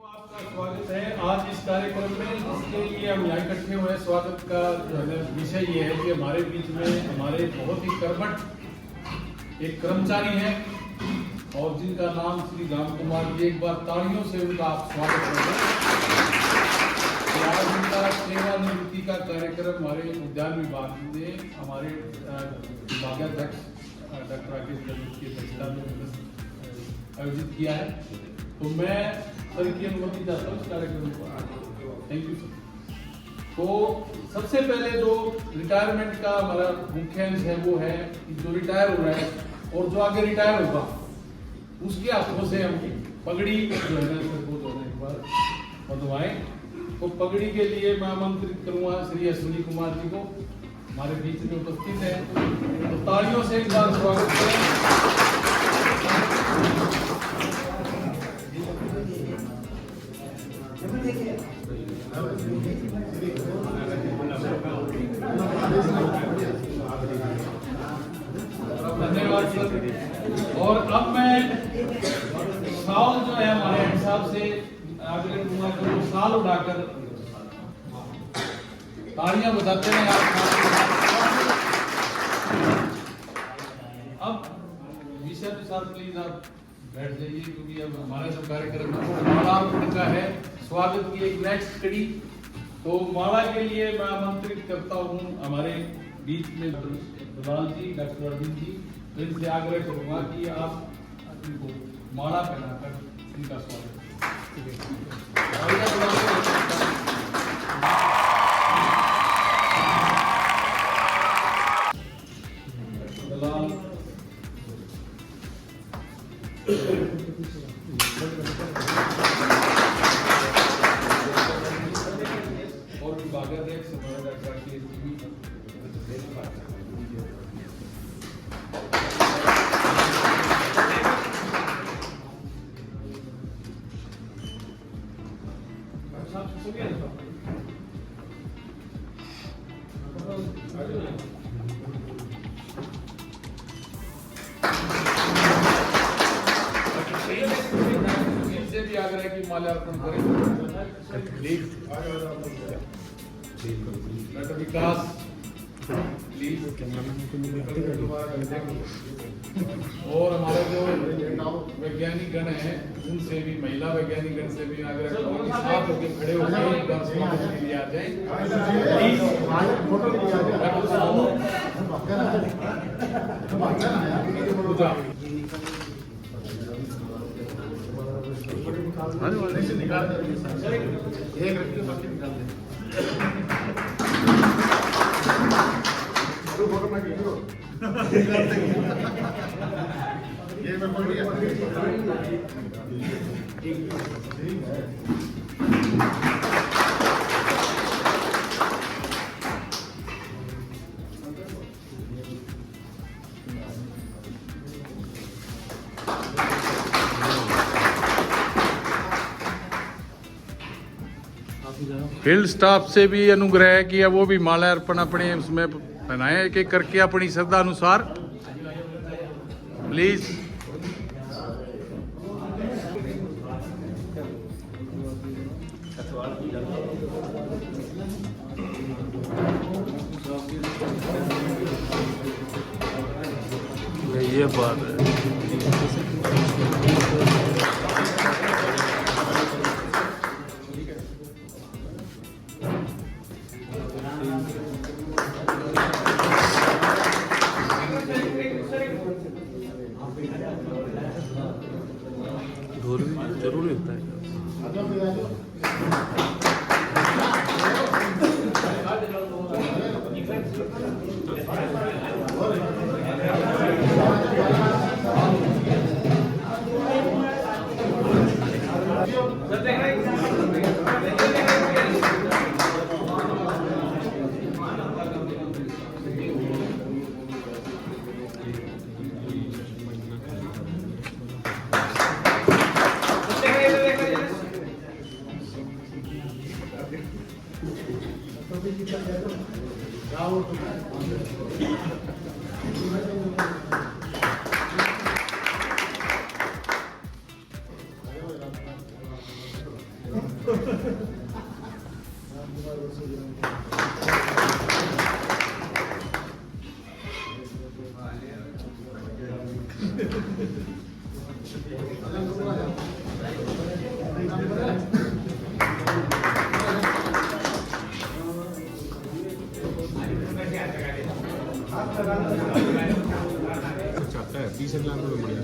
आपका स्वागत है आज इस कार्यक्रम में। इसके लिए हम यहाँ इकट्ठे हुए। स्वागत का विषय ये है कि हमारे बीच में हमारे बहुत ही कर्मठ एक कर्मचारी हैं और जिनका नाम श्री राम कुमार जी। एक बार तालियों से उनका आप स्वागत करें। आज उनका सेवानिवृत्ति का कार्यक्रम हमारे उद्यान विभाग ने हमारे विभागाध्यक्ष डॉक्टर राकेश जरूर की अध्यक्षता में आयोजित किया है। तो मैं सर की अनुमति चाहता हूँ इस कार्यक्रम को। Thank you sir. तो सबसे पहले जो रिटायरमेंट का हमारा मुख्य अंश है वो है कि जो रिटायर हो रहा है और जो आगे रिटायर होगा उसके हाथों से हम पगड़ी जो है ना सर को एक बार बंधवाएं। तो पगड़ी के लिए मैं आमंत्रित करूंगा श्री अश्विनी कुमार जी को, हमारे बीच में उपस्थित है। तो तालियों से एक बार स्वागत करें। धन्यवाद सर। और अब मैं साल जो है हमारे हिसाब से आगे करूंगा तो साल उड़ाकर तालियां बजाते हैं अब विषय अनुसार प्लीज आप बैठ जाइए क्योंकि अब हमारा सब कार्यक्रम माला का है। स्वागत की एक नेक्स्ट कड़ी। तो माला के लिए मैं आमंत्रित करता हूँ हमारे बीच में दलाल जी डॉक्टर अरविंद जी। तो इनसे आग्रह करूंगा कि आप इनको माला पहनाकर इनका स्वागत दलाल और विभागाध्यक्ष हमारे डॉक्टर राकेश जी। इनसे भी आग्रह की माल्यार्पण करें। Doctor Vikas please. और हमारे जो वैज्ञानिक गण हैं उनसे भी, महिला वैज्ञानिक गण से भी आग्रह करूंगा कि साथ होकर खड़े होकर एक बार स्वागत के लिए आ जाए। फील्ड स्टाफ से भी अनुग्रह है कि वो भी माल्यार्पण अपने उसमें पहनाए एक एक करके अपनी श्रद्धा अनुसार प्लीज। ये बात है। जरूरी होता है। चाहता है 20 लाख रुपये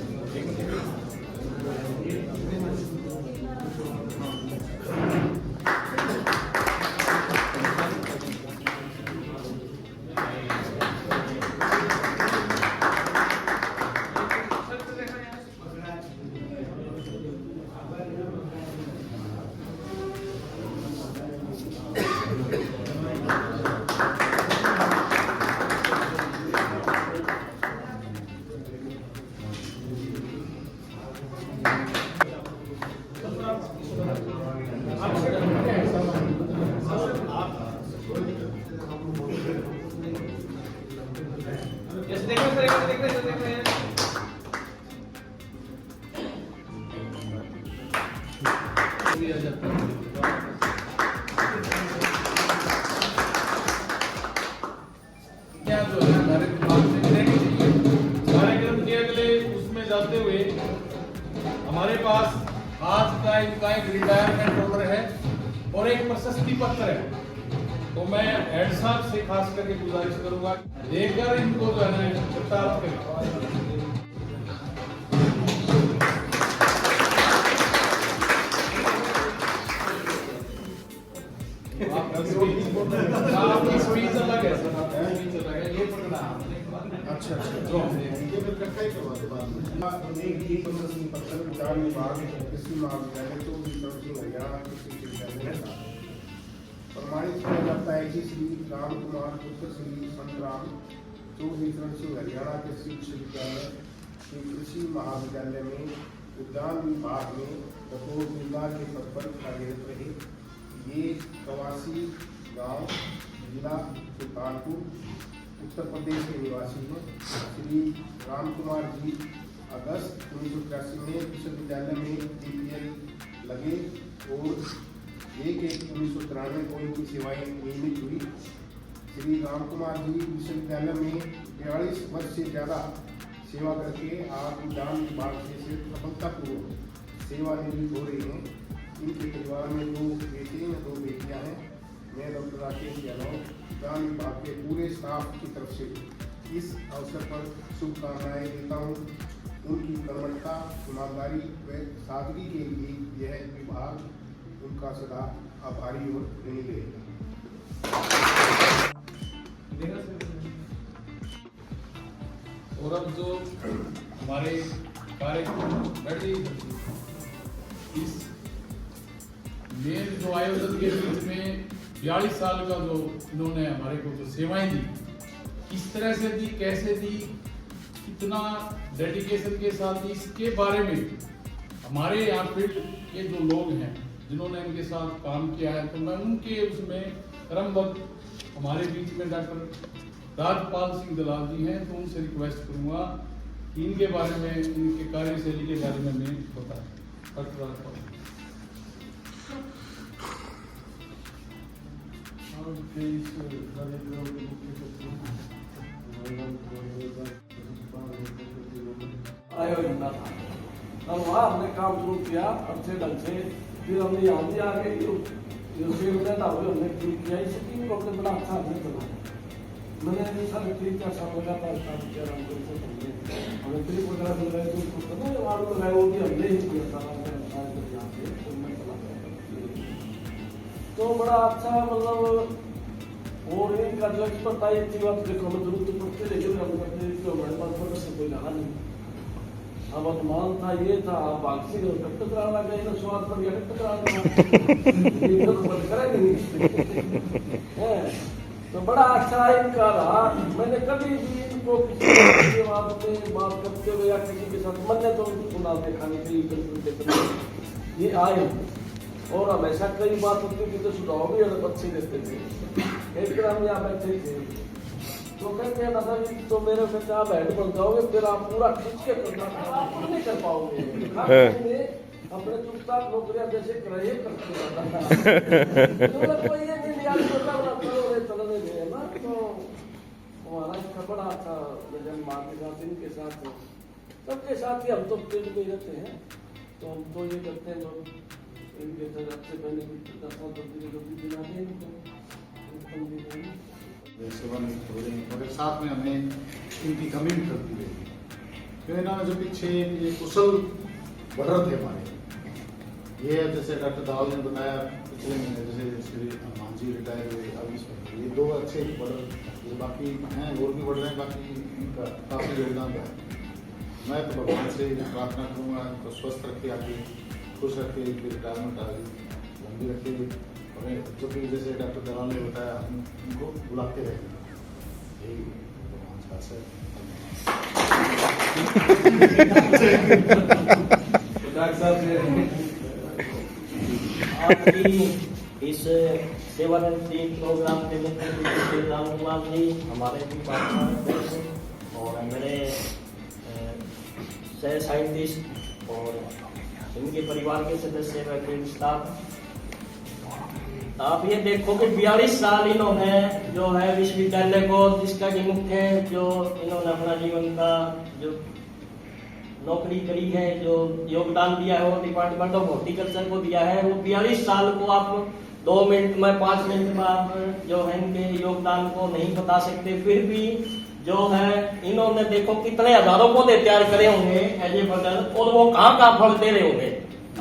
क्या जो है हमारे दिमाग में रहनी चाहिए। कार्यक्रम के अगले उसमें जाते हुए हमारे पास आज का इनका एक रिटायरमेंट ऑर्डर है और एक प्रशस्ति पत्र है। तो मैं हेड साहब से खास करके गुजारिश करूंगा देकर इनको जो है ना प्रताप करें। आपकी स्पीच अलग है सर, आपकी स्पीच अलग है, ये पढ़ना अच्छा जो ये फिर इकट्ठा ही करवाते बाद एक ही प्रशस्ति पत्र उद्यान विभाग कृषि महाविद्यालय तो हरियाणा कृषि विश्वविद्यालय में प्रमाणित किया जाता है कि श्री राम कुमार पुत्र श्री संतराम चौधरी हरियाणा कृषि विश्वविद्यालय के कृषि महाविद्यालय में उद्यान विभाग में बतौर जिम्मेदार के पद पर कार्यरत रहे। ये कवासी गांव जिला सुल्तानपुर उत्तर प्रदेश के निवासी हैं। श्री राम कुमार जी अगस्त 1983 में विश्वविद्यालय में DPL लगे और 1/1/1993 को इनकी सेवाएं नियमित हुई। श्री राम कुमार जी विश्वविद्यालय में 42 वर्ष से ज़्यादा सेवा करके आज उद्यान विभाग से सफलतापूर्वक सेवानिवृत्त हो रहे हैं। इनके परिवार में 2 बेटे और 2 बेटियां हैं। मैं डॉक्टर राकेश यादव उद्यान विभाग के पूरे स्टाफ की तरफ से इस अवसर पर शुभकामनाएं देता हूं। उनकी कर्मठता, ईमानदारी व सादगी के लिए यह विभाग उनका सदा आभारी और ऋणी रहेगा। और अब जो हमारे कार्यक्रम बैठे इस मेन जो आयोजन के बीच में 42 साल का जो इन्होंने हमारे को जो सेवाएं दी, किस तरह से दी, कैसे दी, कितना डेडिकेशन के साथ दी, इसके बारे में हमारे यहाँ फील्ड के जो लोग हैं जिन्होंने इनके साथ काम किया है, तो मैं उनके उसमें क्रमबद्ध हमारे बीच में डॉक्टर राजपाल सिंह दलाल जी हैं, तो उनसे रिक्वेस्ट करूँगा कि इनके बारे में, इनके कार्यशैली के बारे में मैं बताऊँ। डॉक्टर राजपाल आयोजन था और वहाँ हमने काम शुरू किया अच्छे ढंग से। फिर हमने यहाँ भी आगे हमने ठीक किया, इस टीम को अपने बड़ा अच्छा हमने बनाया। मैंने ऐसा ठीक क्या सब लगा था स्टार्ट किया हमें ट्रिप वगैरह मिल रहे थे उसको पता है वार्ड लगाए वो भी हमने ही किया था यहाँ से तो बड़ा अच्छा मतलब। और इनका जो एक्सपर्ट था एक बात देखो हमें जरूरत पड़ती है लेकिन हम करते हैं कि हमारे पास बड़ा से कोई रहा नहीं। अब अनुमान था ये था बाक्सी कट कराना गए ना स्वाद पर गया कट कराना करेंगे तो बड़ा अच्छा इनका रहा। मैंने कभी भी इनको किसी बात में बात करते हुए या किसी के साथ मैंने तो सुना खाने के लिए ये आए और हमेशा कई बात होती थी तो सुझाव भी अच्छे देते थे। एक दिन हम यहाँ बैठे थे तो कहते हैं दादा जी तो मेरे कहते आप हेड बन जाओगे फिर आप पूरा खींच के करना नहीं कर पाओगे। अपने चुपचाप नौकरियां जैसे रहे करते तो कोई ये नहीं याद करता ना चलने दे ना। तो हमारा इसका बड़ा अच्छा जन माँ के साथ इनके साथ सबके साथ ही हम तो फील्ड में रहते हैं। तो हम तो ये करते हैं लोग इनके साथ अच्छे बेनिफिट 10 दिला दें सेवानिवृत्त हो जाएंगे मगर साथ में हमें इनकी कमी भी करती रहेगी। क्योंकि ना जो पीछे ये कुशल बढ़त है हमारे ये जैसे डॉक्टर दावल ने बताया पिछले महीने जैसे श्री हनुमान जी रिटायर हुए अब इसमें ये 2 अच्छे बढ़त ये बाकी हैं और भी बढ़ रहे हैं बाकी इनका काफ़ी योगदान है। मैं तो भगवान से प्रार्थना करूँगा इनको स्वस्थ रखे आगे खुश रखे इनकी रिटायरमेंट आगे लंबी रखे और जो कि जैसे डॉक्टर दलाल ने बताया हम उनको बुलाते रहेंगे यही भगवान से आशा है। आज की इस सेवानिवृत्ति प्रोग्राम के मुख्य राम कुमार जी हमारे भी पार्टनर और मेरे सह साइंटिस्ट और इनके परिवार के सदस्य व स्टाफ। आप ये देखो कि 42 साल इन्होंने जो है विश्वविद्यालय को जिसका कि मुख्य जो इन्होंने अपना जीवन का जो नौकरी करी है जो योगदान दिया है वो डिपार्टमेंट ऑफ हॉर्टिकल्चर को दिया है। वो 42 साल को आप 2 मिनट में 5 मिनट में आप जो है इनके योगदान को नहीं बता सकते। फिर भी जो है इन्होंने देखो कितने हजारों पौधे तैयार करे होंगे एज ए बगल और वो कहाँ फल दे रहे होंगे।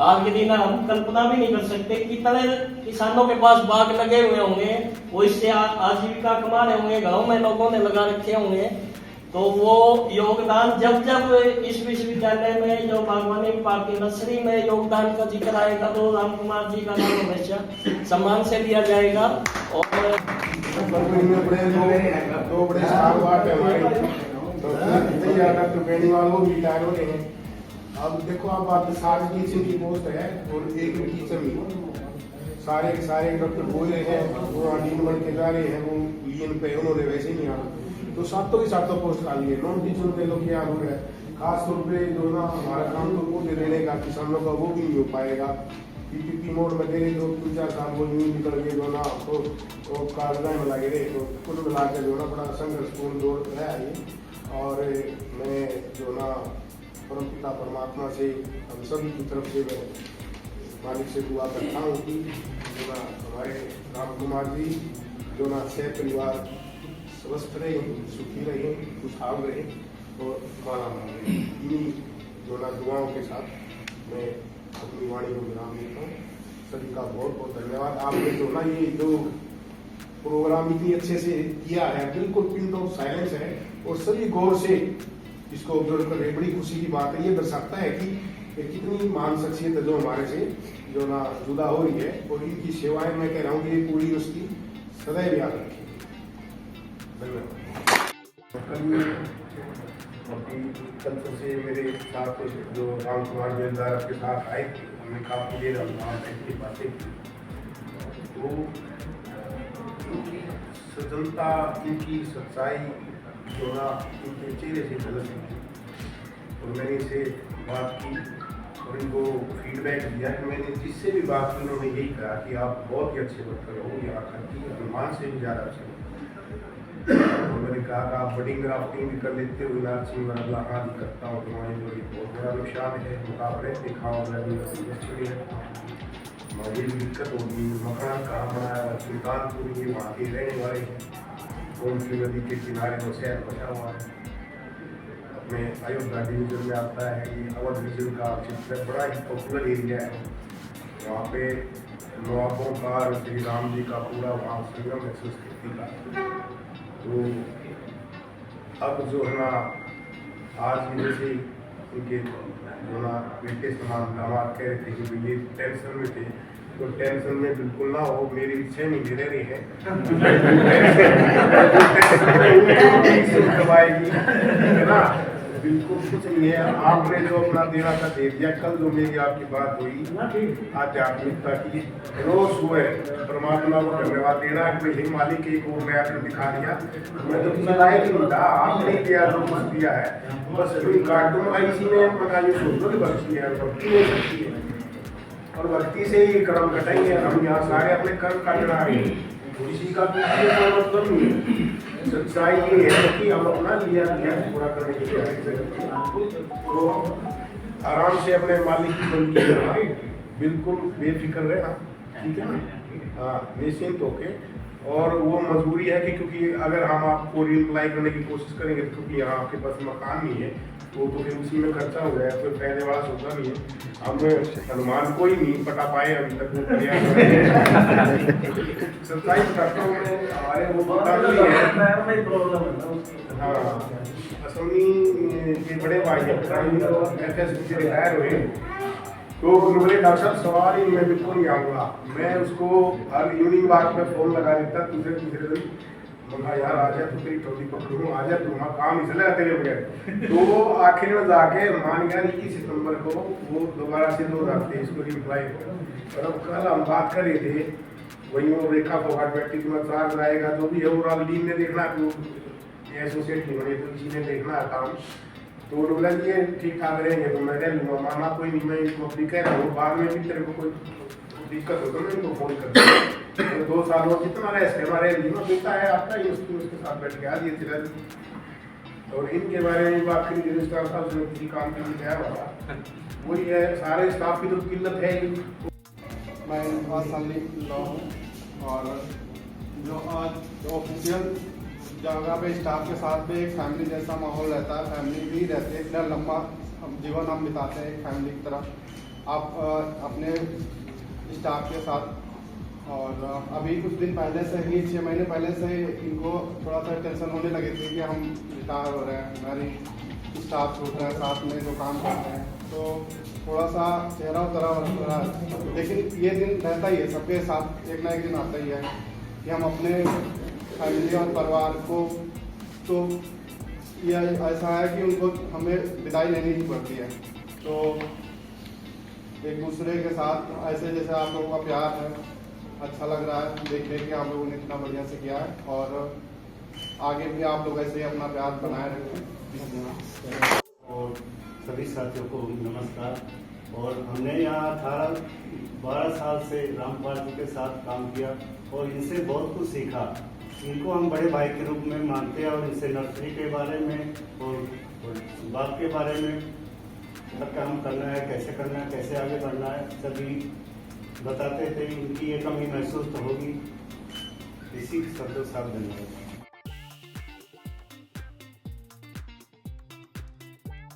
आज के दिन हम कल्पना भी नहीं कर सकते कितने किसानों के पास बाग लगे हुए होंगे वो इससे आजीविका कमा रहे होंगे घरों में लोगों ने लगा रखे होंगे। तो वो योगदान जब जब इस विश्वविद्यालय में जो बागवानी विभाग की नर्सरी में योगदान का जिक्र आएगा तो राम कुमार जी का नाम हमेशा सम्मान से लिया जाएगा। और दो बड़े स्टार वार्ड है हमारे तो डॉक्टर बेनीवाल वो भी रिटायर हो रहे हैं। अब देखो आप बात 60 टीचर की पोस्ट है और एक टीचर भी सारे के सारे डॉक्टर बोल रहे हैं वो अधीन बन के जा रहे हैं वो लीन पे उन्होंने वैसे ही नहीं आना तो 7 की 7 पोस्ट खाली है। नॉन टीचर के लोग यहाँ हो रहे हैं खास तौर पे जो ना हमारा काम तो वो दे देने का किसानों का वो भी नहीं हो पाएगा। पीपीपी मोड में दे रहे तो 2-4 साल वो यूं निकल गए जो ना तो कागजात में लगे रहे तो कुल मिला के जो ना बड़ा संघर्षपूर्ण दौर है ये। और मैं जो ना परम पिता परमात्मा से हम सभी की तरफ से मैं मालिक से दुआ करता हूँ कि जो ना हमारे राम कुमार जी जो ना 6 परिवार स्वस्थ रहे सुखी रहे खुशहाल रहे और माला रहे। इन्हीं जो ना दुआओं के साथ मैं अपनी वाणी को विराम देता हूँ। सभी का बहुत बहुत धन्यवाद। आपने जो ना ये जो प्रोग्राम इतनी अच्छे से किया है बिल्कुल पिन ऑफ साइलेंस है और सभी गौर से इसको ऑब्जर्व कर रहे बड़ी खुशी की बात है। ये दर्शाता है कि कितनी महान शख्सियत है जो हमारे से जो ना जुदा हो रही है और इनकी सेवाएं मैं कह रहा हूँ कि पूरी उसकी सदैव याद रखें। कल से मेरे साथ जो राम कुमार बेलदार के साथ आए हमने काफी देर की बातें की तो इनकी सजनता इनकी सच्चाई जो ना इनके चेहरे से झलक थी और मैंने इसे बात की और इनको फीडबैक दिया कि मैंने जिससे भी बात की उन्होंने यही कहा कि आप बहुत ही अच्छे वर्कर हो यहाँ तक कि अनुमान से भी ज़्यादा अच्छे और मैंने कहा कि आप बडिंग ग्राफ्टिंग भी कर लेते हो इलाज सिंह मैं हाँ करता हूँ तुम्हारे जो बहुत बड़ा नुकसान है मुकाबले दिखाओ है मुझे भी दिक्कत होगी मकान कहाँ बनाया सुल्तानपुर ये वहाँ के रहने वाले हैं कौन सी नदी के किनारे में शहर बचा हुआ है अपने अयोध्या डिवीजन में आता है ये अवध डिवीजन का क्षेत्र बड़ा ही पॉपुलर एरिया है। वहाँ पे नवाबों का श्री राम जी का पूरा वहाँ संगम है संस्कृति का। तो अब जो है ना आज की जैसे उनके जो ना बेटे समान दामाद कह रहे थे कि ये टेंशन में थे तो टेंशन में बिल्कुल ना हो मेरी 6 महीने रह रही है है ना बिल्कुल कुछ नहीं है। आपने जो अपना देना था दे दिया। कल जो मेरी आपकी बात हुई आध्यात्मिकता की रोज हुए परमात्मा को धन्यवाद देना कि भाई मालिक एक वो मैं आपने दिखा दिया मैं तो तुम्हें लायक ही नहीं था आपने दिया जो कुछ दिया है बस काटूंगा इसी में पता ये सोचो कि बख्श दिया है और भक्ति से ही कर्म कटाएंगे। हम यहाँ सारे अपने कर्म काट रहे हैं, किसी का दूसरे का मतलब नहीं है। सच्चाई ये है कि हम अपना लिया पूरा करने की तैयारी से तो आराम से अपने मालिक की बंदी करना, बिल्कुल बेफिक्र रहना, ठीक है ना। हाँ, निश्चिंत होके। और वो मजबूरी है कि क्योंकि अगर हम आपको रिप्लाई करने की कोशिश करेंगे तो क्योंकि यहाँ आपके पास मकान नहीं है तो फिर उसी में खर्चा हो गया, कोई पहले वाला सोचा नहीं है। हम अनुमान कोई नहीं पटा पाए अभी तक। सच्चाई बताता हूँ मैं, हमारे वो पता नहीं है। हाँ, असमी के बड़े भाई FS रिटायर हुए तो उन्होंने डॉक्टर साहब सवाल ही मैं बिल्कुल नहीं आऊँगा। मैं उसको हर इवनिंग वॉक में फ़ोन लगा देता दूसरे दिन, बोला यार आ जा, तो तेरी टोपी पकड़ूँ, आ जा, तुम्हारा काम नहीं चलेगा तेरे बगैर। तो वो आखिर में जाके मान गया 21 सितंबर को वो दोबारा से 2023 को रिप्लाई हो। और अब कल हम बात कर रहे थे, वही वो रेखा फोगाट बैठक में चार्ज आएगा जो भी है वो डीन ने देखना, तो एसोसिएट नहीं बने तो किसी ने देखना है काम। तो वो बोला कि ये ठीक ठाक रहेंगे तो मैं कह लूँगा, माना कोई नहीं, मैं इनको अपनी कह रहा हूँ, बाद में भी तेरे को कोई दिक्कत हो तो मैं इनको फोन कर दूँगा। 2 साल और जितना हमारे बेटा है आपका, ये उसके साथ बैठ के आ दिए थे। और इनके बारे में आखिरी रजिस्ट्रार साहब जो किसी काम के लिए तैयार होगा वही है, सारे स्टाफ की तो किल्लत है ही। मैं आसानी लॉ हूँ और जो आज ऑफिशियल जगह पे स्टाफ के साथ भी एक फैमिली जैसा माहौल रहता है, फैमिली भी रहती है। इतना लंबा जीवन हम बिताते हैं एक फैमिली की तरह आप अपने स्टाफ के साथ। और अभी कुछ दिन पहले से ही 6 महीने पहले से इनको थोड़ा सा टेंशन होने लगी थी कि हम रिटायर हो रहे हैं, हमारी स्टाफ छूट रहे हैं, साथ में जो काम करते हैं, तो थोड़ा सा चेहरा उतरा हो रहा है। लेकिन ये दिन रहता ही है, सबके साथ एक ना एक दिन आता ही है कि हम अपने फैमिली और परिवार को, तो ये ऐसा है कि उनको हमें विदाई लेनी ही पड़ती है। तो एक दूसरे के साथ ऐसे जैसे आप लोगों का प्यार है, अच्छा लग रहा है देख के आप लोगों ने इतना बढ़िया से किया है और आगे भी आप लोग ऐसे ही अपना प्यार बनाए रखें। और सभी साथियों को नमस्कार। और हमने यहाँ 12 साल से रामपाल जी के साथ काम किया और इनसे बहुत कुछ सीखा। इनको हम बड़े भाई के रूप में मानते हैं और इनसे नर्सरी के बारे में और बाग के बारे में क्या काम करना है, कैसे आगे बढ़ना है, सभी बताते थे। इनकी ये कमी महसूस तो होगी। इसी शब्दों से आप धन्यवाद।